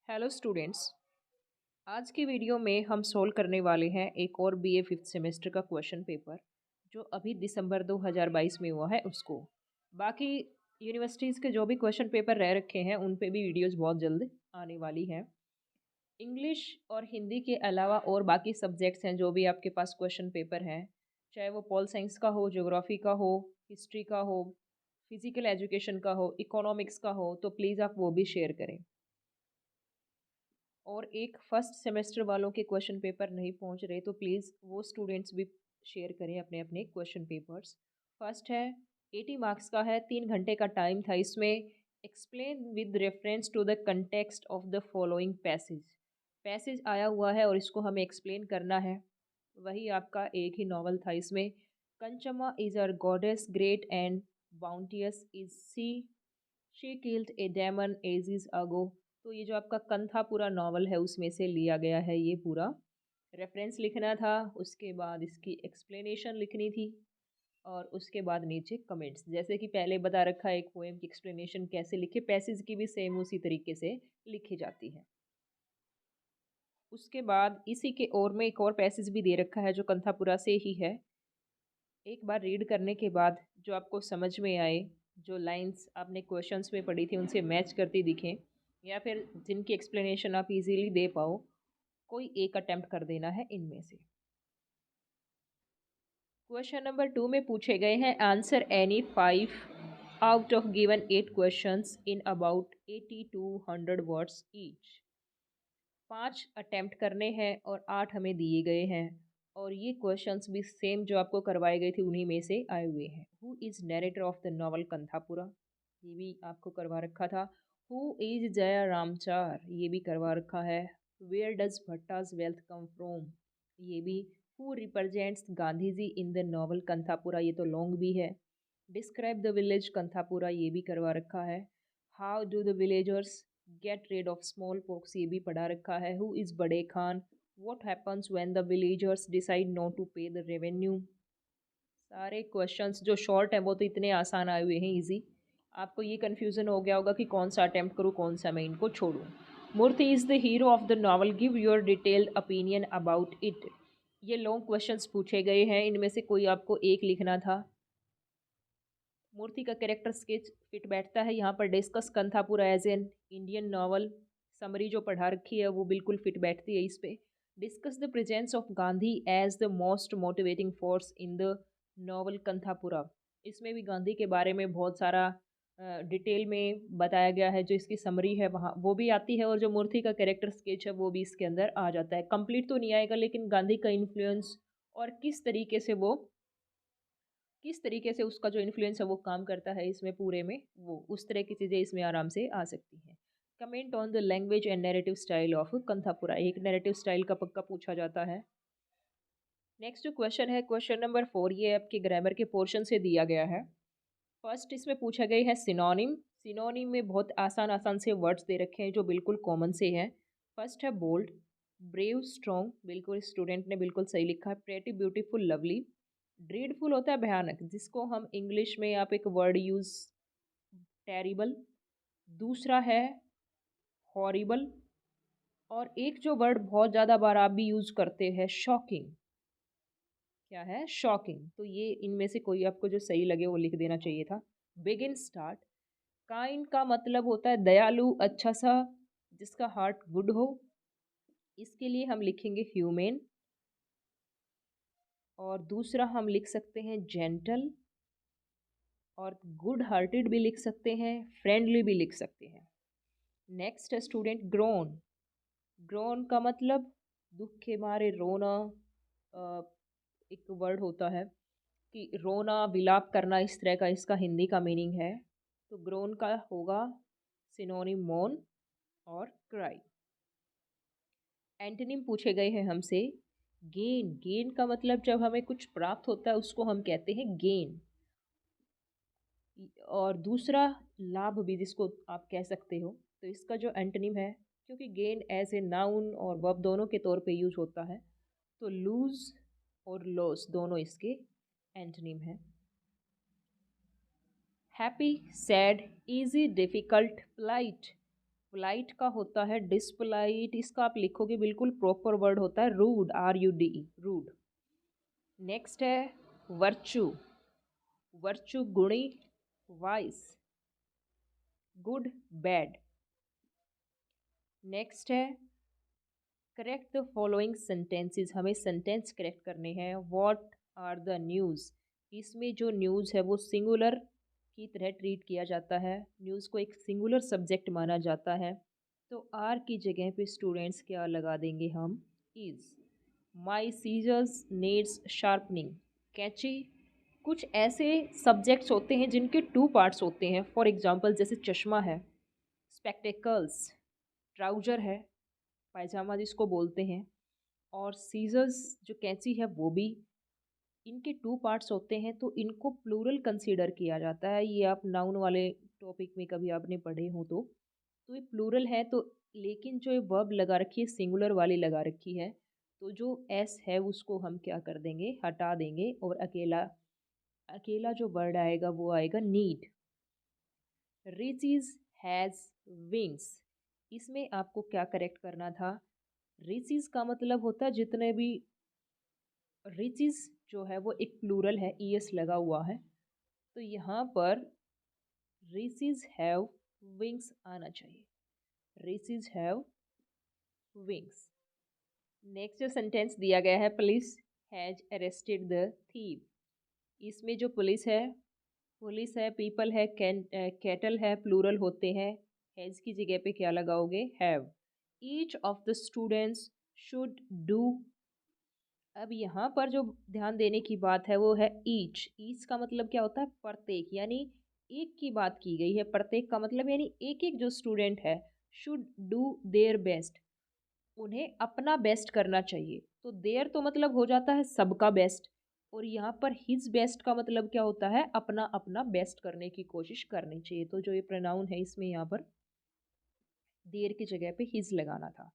Hello students. आज की video में हम सोल्व करने वाले हैं एक और बीए फिफ्थ सेमेस्टर का क्वेश्चन पेपर जो अभी दिसंबर 2022 में हुआ है उसको। बाकी यूनिवर्सिटीज़ के जो भी क्वेश्चन पेपर रह रखे हैं उन पे भी वीडियोस बहुत जल्द आने वाली हैं। इंग्लिश और हिंदी के अलावा और बाकी सब्जेक्ट्स हैं जो भी आपके पास क्वेश्चन पेपर हैं, चाहे वो पॉल साइंस का हो, ज्योग्राफी का हो, हिस्ट्री का हो, फिजिकल एजुकेशन का हो, इकोनॉमिक्स का हो, तो प्लीज़ आप वो भी शेयर करें। और एक फर्स्ट सेमेस्टर वालों के क्वेश्चन पेपर नहीं पहुंच रहे तो प्लीज़ वो स्टूडेंट्स भी शेयर करें अपने अपने क्वेश्चन पेपर्स। फर्स्ट है 80 मार्क्स का है, 3 घंटे का टाइम था इसमें। Explain with reference to the context of the following passage. Passage आया हुआ है और इसको हमें एक्सप्लेन करना है। वही आपका एक ही नॉवल था इसमें। Kenchamma is her goddess great and bountiful is she killed a demon ages ago. तो ये जो आपका कंथा पूरा नॉवल है उसमें से लिया गया है, ये पूरा रेफरेंस लिखना था। उसके बाद इसकी एक्सप्लेनेशन लिखनी थी और उसके बाद नीचे कमेंट्स, जैसे कि पहले बता रखा है एक पोएम की एक्सप्लेनेशन कैसे लिखे, पैसेज की भी सेम उसी तरीके से लिखी जाती है। उसके बाद इसी के और में एक और पैसेज भी दे रखा है जो कंथापुरा से ही है। एक बार रीड करने के बाद जो आपको समझ में आए, जो लाइंस आपने क्वेश्चंस में पढ़ी थी उनसे मैच करती दिखें या फिर जिनकी एक्सप्लेनेशन आप इजीली दे पाओ, कोई एक अटेम्प्ट कर देना है इनमें से। क्वेश्चन नंबर 2 में पूछे गए हैं answer any 5 out of given 8 questions in about 80 to 100 words each. 5 attempt करने हैं और 8 हमें दिए गए हैं और ये क्वेश्चंस भी सेम जो आपको करवाए गए थे उन्हीं में से आए हुए हैं। Who is narrator of the novel Kanthapura, ये भी आपको करवा रखा था। हु इज़ जया रामचार, ये भी करवा रखा है। Where does Bhatta's wealth come from, ये भी। Who represents Gandhi ji in the novel Kanthapura, ये तो लॉन्ग भी है। डिस्क्राइब द विलेज कंथापुरा, ये भी करवा रखा है। How do the villagers get rid of smallpox, ये भी पढ़ा रखा है। Who is Bade Khan, what happens when the villagers decide not to pay the revenue. सारे क्वेश्चंस जो शॉर्ट हैं वो तो इतने आसान आए हुए हैं, इजी। आपको ये कन्फ्यूज़न हो गया होगा कि कौन सा अटैम्प्ट करूँ कौन सा मैं इनको छोड़ूँ। Moorthy is the hero of the novel, give your detailed opinion about it. ये लॉन्ग क्वेश्चंस पूछे गए हैं, इनमें से कोई आपको एक लिखना था। मूर्ति का कैरेक्टर स्केच फिट बैठता है यहाँ पर। Discuss Kanthapura as an Indian novel, summary जो पढ़ा रखी है वो बिल्कुल फिट बैठती है इस पे। Discuss the presence of Gandhi as the most motivating force in the novel Kanthapura, इसमें भी गांधी के बारे में बहुत सारा डिटेल में बताया गया है। जो इसकी समरी है वहाँ वो भी आती है और जो मूर्ति का कैरेक्टर स्केच है वो भी इसके अंदर आ जाता है। कंप्लीट तो नहीं आएगा लेकिन गांधी का इन्फ्लुएंस और किस तरीके से उसका जो इन्फ्लुएंस है वो काम करता है इसमें पूरे में, वो उस तरह की चीज़ें इसमें आराम से आ सकती हैं। Comment on the language and narrative style of Kanthapura, एक नैरेटिव स्टाइल का पक्का पूछा जाता है। नेक्स्ट क्वेश्चन है क्वेश्चन नंबर 4, ये आपके ग्रामर के पोर्शन से दिया गया है। फर्स्ट इसमें पूछा गया है सिनोनिम। सिनोनिम में बहुत आसान आसान से वर्ड्स दे रखे हैं जो बिल्कुल कॉमन से हैं। फर्स्ट है बोल्ड, ब्रेव, स्ट्रॉन्ग, बिल्कुल स्टूडेंट ने बिल्कुल सही लिखा है। Pretty, beautiful, lovely. ड्रीडफुल होता है भयानक, जिसको हम इंग्लिश में आप एक वर्ड यूज़, टेरिबल। दूसरा है हॉरिबल। और एक जो वर्ड बहुत ज़्यादा बार आप भी यूज़ करते हैं, शॉकिंग। क्या है? शॉकिंग। तो ये इनमें से कोई आपको जो सही लगे वो लिख देना चाहिए था। Begin, start. काइंड का मतलब होता है दयालु, अच्छा सा, जिसका हार्ट गुड हो। इसके लिए हम लिखेंगे ह्यूमेन। और दूसरा हम लिख सकते हैं जेंटल। और गुड हार्टेड भी लिख सकते हैं, फ्रेंडली भी लिख सकते हैं। नेक्स्ट है स्टूडेंट ग्रोन। ग्रोन का मतलब दुख के मारे रोना। एक वर्ड होता है कि रोना, विलाप करना, इस तरह का इसका हिंदी का मीनिंग है। तो ग्रोन का होगा सिनोनिम मौन और क्राई। एंटोनिम पूछे गए हैं हमसे। गेन, गेन का मतलब जब हमें कुछ प्राप्त होता है उसको हम कहते हैं गेन। और दूसरा लाभ भी जिसको आप कह सकते हो। तो इसका जो एंटोनिम है, क्योंकि गेन एज ए नाउन और वर्ब दोनों के तौर पे यूज होता है, तो लूज और लॉस दोनों इसके एंटोनिम है। Happy, sad, easy, difficult, polite, polite का होता है डिसपोलाइट, इसका आप लिखोगे बिल्कुल प्रॉपर वर्ड होता है रूड, RUD, रूड। नेक्स्ट है वर्चू, वर्चू गुणी, वाइस, गुड, बैड। नेक्स्ट है करेक्ट द फॉलोइंग सेंटेंसेस, हमें सेंटेंस करेक्ट करने हैं। व्हाट आर द न्यूज़, इसमें जो न्यूज़ है वो सिंगुलर की तरह ट्रीट किया जाता है, न्यूज़ को एक सिंगुलर सब्जेक्ट माना जाता है। तो आर की जगह पे स्टूडेंट्स क्या लगा देंगे हम, is. My scissors needs sharpening, कैंची। कुछ ऐसे सब्जेक्ट्स होते हैं जिनके टू पार्ट्स होते हैं, फॉर एग्जांपल जैसे चश्मा है, स्पेक्टेकल्स, ट्राउजर है, पायजामा जिसको बोलते हैं, और सीजर्स जो कैंची है वो भी, इनके टू पार्ट्स होते हैं तो इनको प्लूरल कंसीडर किया जाता है। ये आप नाउन वाले टॉपिक में कभी आपने पढ़े हो तो ये प्लूरल है तो, लेकिन जो ये वर्ब लगा रखी है सिंगुलर वाली लगा रखी है, तो जो एस है उसको हम क्या कर देंगे, हटा देंगे, और अकेला अकेला जो वर्ड आएगा वो आएगा नीड। रिचीज हैज़ विंग्स, इसमें आपको क्या करेक्ट करना था, रिचीज का मतलब होता है जितने भी, रिचीज जो है वो एक प्लूरल है, ईएस लगा हुआ है, तो यहाँ पर रिचीज हैव विंग्स आना चाहिए, रिचीज हैव विंग्स। नेक्स्ट जो सेंटेंस दिया गया है, police has arrested the thief, इसमें जो पुलिस है, पीपल है, कैटल है, प्लूरल होते हैं, हैज की जगह पे क्या लगाओगे, have. Each of the students should do, अब यहाँ पर जो ध्यान देने की बात है वो है ईच का मतलब क्या होता है, प्रत्येक, यानी एक की बात की गई है, प्रत्येक का मतलब यानी एक एक जो स्टूडेंट है, शुड डू देयर बेस्ट, उन्हें अपना बेस्ट करना चाहिए। तो देयर तो मतलब हो जाता है सबका बेस्ट, और यहाँ पर हिज बेस्ट का मतलब क्या होता है, अपना अपना बेस्ट करने की कोशिश करनी चाहिए। तो जो ये प्रोनाउन है इसमें यहाँ पर देयर की जगह पे हिज लगाना था।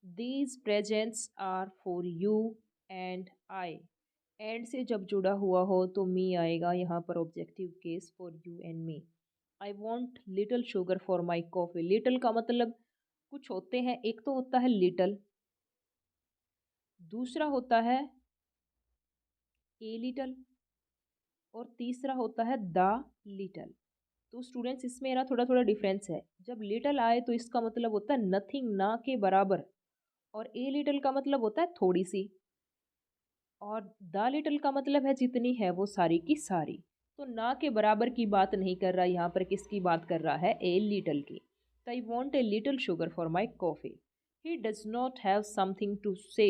These presents are for you and I, and से जब जुड़ा हुआ हो तो मी आएगा, यहाँ पर objective case, for you and me. I want little sugar for my coffee, little का मतलब कुछ होते हैं, एक तो होता है लिटल, दूसरा होता है ए लिटल, और तीसरा होता है द लिटल। तो स्टूडेंट्स इसमें ना थोड़ा थोड़ा डिफरेंस है, जब लिटल आए तो इसका मतलब होता है नथिंग, ना के बराबर, और ए लिटल का मतलब होता है थोड़ी सी, और द लिटल का मतलब है जितनी है वो सारी की सारी। तो ना के बराबर की बात नहीं कर रहा, यहाँ पर किसकी बात कर रहा है, ए लिटल की। तो I want a little sugar for my coffee. He does not have something to say,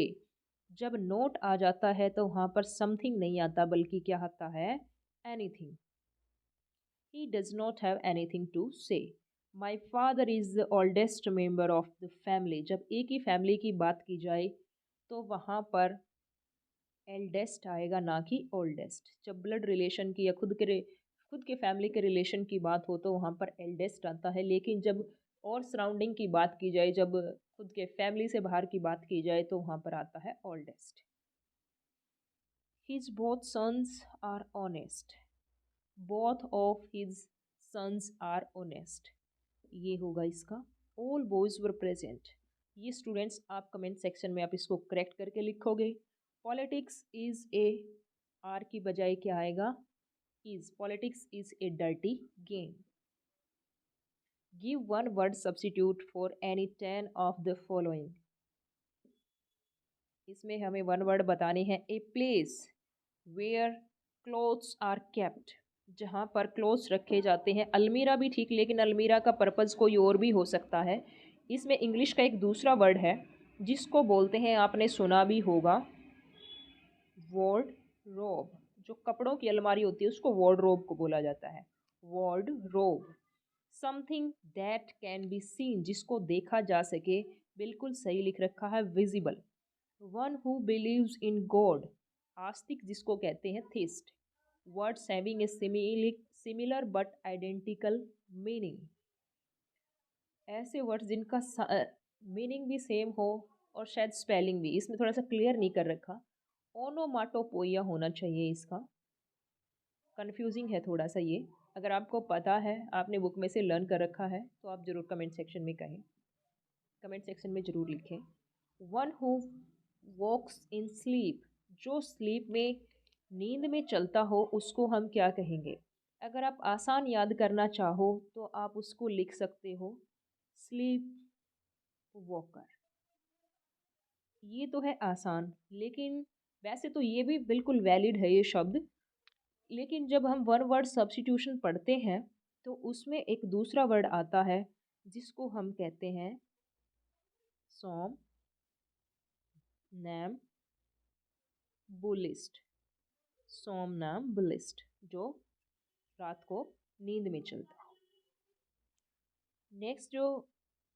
जब नोट आ जाता है तो वहाँ पर समथिंग नहीं आता बल्कि क्या आता है, anything. He does not have anything to say. My father is the oldest member of the family, जब एक ही फैमिली की बात की जाए तो वहाँ पर एल्डेस्ट आएगा, ना कि ओल्डेस्ट। जब ब्लड रिलेशन की या खुद के फैमिली के रिलेशन की बात हो तो वहाँ पर एल्डेस्ट आता है, लेकिन जब और सराउंडिंग की बात की जाए, जब खुद के फैमिली से बाहर की बात की जाए तो वहाँ पर आता है oldest. His both sons are honest, both of his sons are honest, ये होगा इसका। ऑल बॉयज वर प्रेजेंट, ये स्टूडेंट्स आप कमेंट सेक्शन में आप इसको करेक्ट करके लिखोगे। पॉलिटिक्स इज ए, आर की बजाय क्या आएगा, is, politics is a dirty game. Give one word substitute for any 10 of the following, इसमें हमें वन वर्ड बताने हैं। A place where clothes are kept, जहाँ पर क्लोथ्स रखे जाते हैं, अलमीरा भी ठीक, लेकिन अलमीरा का पर्पज़ कोई और भी हो सकता है। इसमें इंग्लिश का एक दूसरा वर्ड है जिसको बोलते हैं, आपने सुना भी होगा, वार्डरोब, जो कपड़ों की अलमारी होती है उसको वार्डरोब को बोला जाता है, wardrobe. Something that can be seen, जिसको देखा जा सके, बिल्कुल सही लिख रखा है, visible. One who believes in God, आस्तिक जिसको कहते हैं, theist. Words having a similar but identical meaning, ऐसे वर्ड्स जिनका मीनिंग भी सेम हो और शायद स्पेलिंग भी, इसमें थोड़ा सा क्लियर नहीं कर रखा, ओनोमाटोपोइया होना चाहिए इसका, कंफ्यूजिंग है थोड़ा सा ये। अगर आपको पता है, आपने बुक में से लर्न कर रखा है, तो आप ज़रूर कमेंट सेक्शन में कहें, कमेंट सेक्शन में ज़रूर लिखें। One who walks in sleep, जो स्लीप में, नींद में चलता हो, उसको हम क्या कहेंगे? अगर आप आसान याद करना चाहो तो आप उसको लिख सकते हो, स्लीप वॉकर। ये तो है आसान, लेकिन वैसे तो ये भी बिल्कुल वैलिड है ये शब्द। लेकिन जब हम वन वर्ड सब्स्टिट्यूशन पढ़ते हैं तो उसमें एक दूसरा वर्ड आता है जिसको हम कहते हैं सॉम नैम बुलिस्ट। सॉम नाम बुलिस्ट, जो रात को नींद में चलता है। नेक्स्ट जो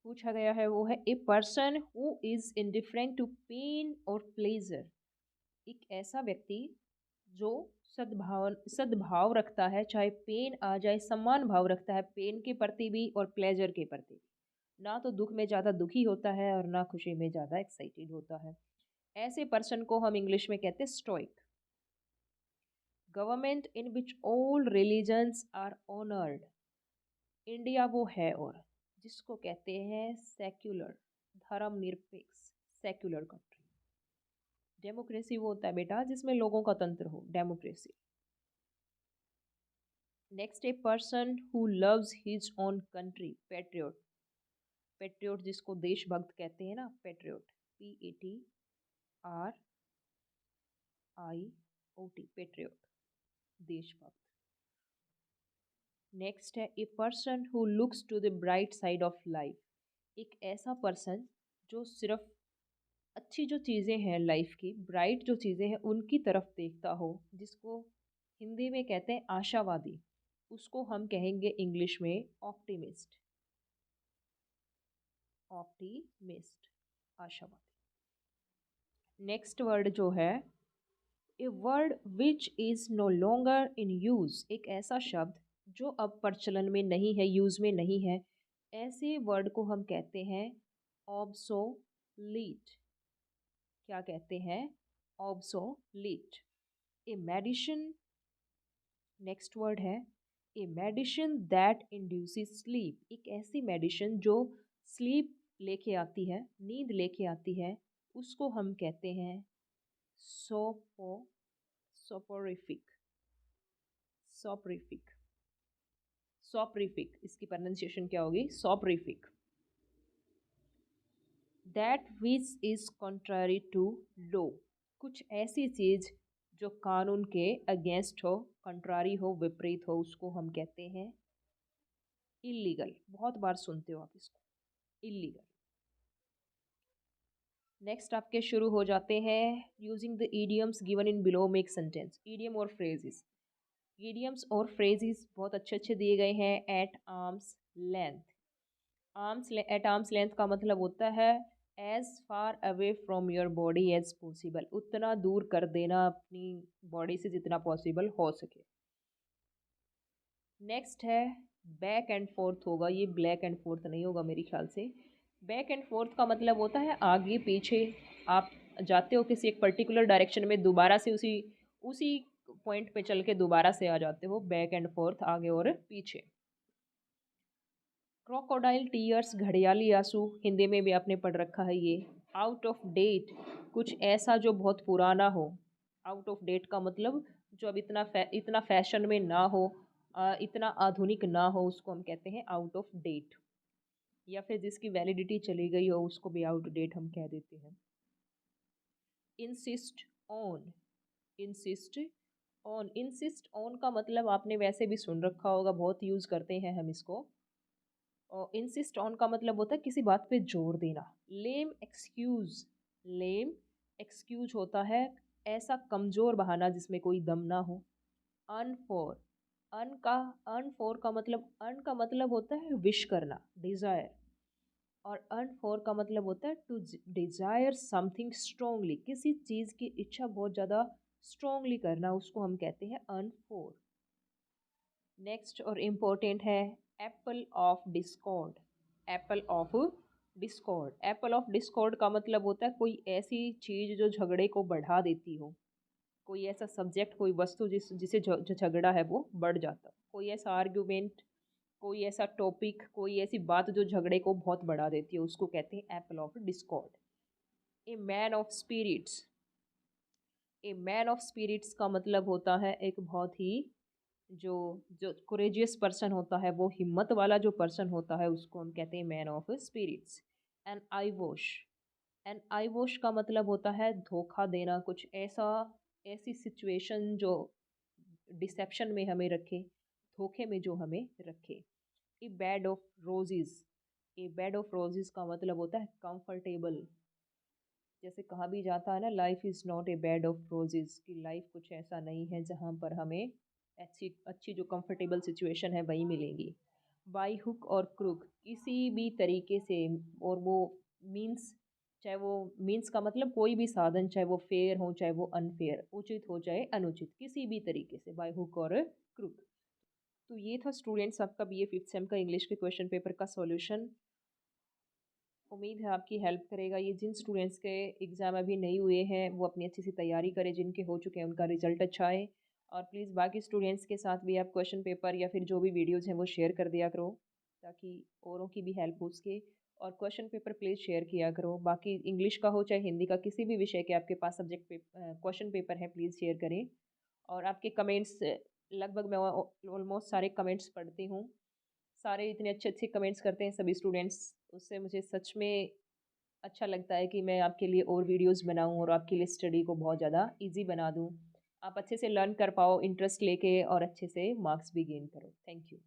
पूछा गया है वो है a person who is indifferent to pain और प्लेजर। एक ऐसा व्यक्ति जो सद्भाव रखता है, चाहे पेन आ जाए, सम्मान भाव रखता है पेन के प्रति भी और प्लेजर के प्रति भी। ना तो दुख में ज़्यादा दुखी होता है और ना खुशी में ज़्यादा एक्साइटेड होता है। ऐसे पर्सन को हम इंग्लिश में कहते हैं stoic. Government in which all religions are honoured. India वो है और जिसको कहते हैं सेक्युलर, धर्मनिरपेक्ष, सेक्युलर कंट्री। डेमोक्रेसी वो होता है बेटा जिसमें लोगों का तंत्र हो, democracy. Next a person who loves his own country, patriot. Patriot जिसको देशभक्त कहते हैं ना, पेट्रियोट, PATRIOT, पेट्रियोट, देशभक्त। नेक्स्ट है a person who looks to the bright side of life. एक ऐसा पर्सन जो सिर्फ अच्छी जो चीज़ें हैं लाइफ की, ब्राइट जो चीज़ें हैं उनकी तरफ देखता हो, जिसको हिंदी में कहते हैं आशावादी। उसको हम कहेंगे इंग्लिश में ऑप्टिमिस्ट। ऑप्टिमिस्ट, आशावादी। नेक्स्ट वर्ड जो है a word which is no longer in use. एक ऐसा शब्द जो अब प्रचलन में नहीं है, यूज़ में नहीं है, ऐसे वर्ड को हम कहते हैं ऑब्सोलीट। क्या कहते हैं? Obsolete. A medicine, next word है a medicine that induces sleep. एक ऐसी मेडिसिन जो स्लीप लेके आती है, नींद लेके आती है, उसको हम कहते हैं सोपोरिफिक। सोपरिफिक, सोपरिफिक, इसकी प्रोनाउंसिएशन क्या होगी? Soporific. That which is contrary to law. कुछ ऐसी चीज जो कानून के अगेंस्ट हो, कंट्रारी हो, विपरीत हो, उसको हम कहते हैं इलीगल। बहुत बार सुनते हो आप इसको, इलीगल। नेक्स्ट आपके शुरू हो जाते हैं using the idioms given in below make sentence. Idiom और फ्रेजेस, ईडियम्स और फ्रेजेस बहुत अच्छे अच्छे दिए गए हैं। At arms length, at arms length का मतलब होता है as far away from your body as possible. उतना दूर कर देना अपनी बॉडी से जितना पॉसिबल हो सके। नेक्स्ट है बैक एंड फोर्थ होगा, ये ब्लैक एंड फोर्थ नहीं होगा मेरे ख्याल से। बैक एंड फोर्थ का मतलब होता है आगे पीछे। आप जाते हो किसी एक पर्टिकुलर डायरेक्शन में, दोबारा से उसी उसी पॉइंट पे चल के दोबारा से आ जाते हो। बैक एंड फोर्थ, आगे और पीछे। क्रोकोडाइल टीयर्स, घड़ियाली आंसू, हिंदी में भी आपने पढ़ रखा है ये। आउट ऑफ डेट, कुछ ऐसा जो बहुत पुराना हो। आउट ऑफ डेट का मतलब जो अब इतना फैशन में ना हो, इतना आधुनिक ना हो, उसको हम कहते हैं आउट ऑफ डेट। या फिर जिसकी वैलिडिटी चली गई हो उसको भी आउट डेट हम कह देते हैं। Insist on, insist on, insist on का मतलब आपने वैसे भी सुन रखा होगा, बहुत यूज़ करते हैं हम इसको। और इंसिस्ट ऑन का मतलब होता है किसी बात पे जोर देना। लेम एक्सक्यूज, लेम एक्सक्यूज होता है ऐसा कमज़ोर बहाना जिसमें कोई दम ना हो। अनफॉर, अन का मतलब होता है विश करना, डिज़ायर। और अनफॉर का मतलब होता है टू डिज़ायर समथिंग स्ट्रोंगली, किसी चीज़ की इच्छा बहुत ज़्यादा स्ट्रोंगली करना, उसको हम कहते हैं अनफॉर। नेक्स्ट और इम्पोर्टेंट है Apple of Discord. Apple of Discord, Apple of Discord का मतलब होता है कोई ऐसी चीज़ जो झगड़े को बढ़ा देती हो, कोई ऐसा सब्जेक्ट, कोई वस्तु जिसे जो झगड़ा है वो बढ़ जाता, कोई ऐसा आर्ग्यूमेंट, कोई ऐसा टॉपिक, कोई ऐसी बात जो झगड़े को बहुत बढ़ा देती है, उसको कहते हैं apple of discord. A man of spirits, a man of spirits का मतलब होता है एक बहुत ही जो जो कोरेजियस पर्सन होता है, वो हिम्मत वाला जो पर्सन होता है, उसको हम कहते हैं man of spirits. And eyewash, and eyewash का मतलब होता है धोखा देना, कुछ ऐसा, ऐसी सिचुएशन जो डिसेप्शन में हमें रखे, धोखे में जो हमें रखे। A bed of roses, a bed of roses का मतलब होता है कंफर्टेबल। जैसे कहा भी जाता है ना, life is not a bed of roses, कि लाइफ कुछ ऐसा नहीं है जहाँ पर हमें अच्छी अच्छी जो कंफर्टेबल सिचुएशन है वही मिलेगी। बाई हुक और क्रुक, किसी भी तरीके से, और वो मीन्स, चाहे वो मीन्स का मतलब कोई भी साधन, चाहे वो फेयर हो चाहे वो अनफेयर, उचित हो चाहे अनुचित, किसी भी तरीके से, बाई हुक और क्रुक। तो ये था स्टूडेंट्स आपका BA 5th सेम का इंग्लिश के क्वेश्चन पेपर का सॉल्यूशन। उम्मीद है आपकी हेल्प करेगा ये। जिन स्टूडेंट्स के एग्ज़ाम अभी नहीं हुए हैं वो अपनी अच्छी सी तैयारी करें, जिनके हो चुके हैं उनका रिजल्ट अच्छा आए, और प्लीज़ बाकी स्टूडेंट्स के साथ भी आप क्वेश्चन पेपर या फिर जो भी वीडियोज़ हैं वो शेयर कर दिया करो, ताकि औरों की भी हेल्प हो सके। और क्वेश्चन पेपर प्लीज़ शेयर किया करो, बाकी इंग्लिश का हो चाहे हिंदी का, किसी भी विषय के आपके पास सब्जेक्ट क्वेश्चन पेपर है प्लीज़ शेयर करें। और आपके कमेंट्स, लगभग मैं ऑलमोस्ट सारे कमेंट्स पढ़ती हूँ, सारे इतने अच्छे अच्छे कमेंट्स करते हैं सभी स्टूडेंट्स, उससे मुझे सच में अच्छा लगता है कि मैं आपके लिए और वीडियोस बनाऊं और आपके लिए स्टडी को बहुत ज़्यादा इजी बना दूं, आप अच्छे से लर्न कर पाओ इंटरेस्ट लेके, और अच्छे से मार्क्स भी गेन करो। Thank you.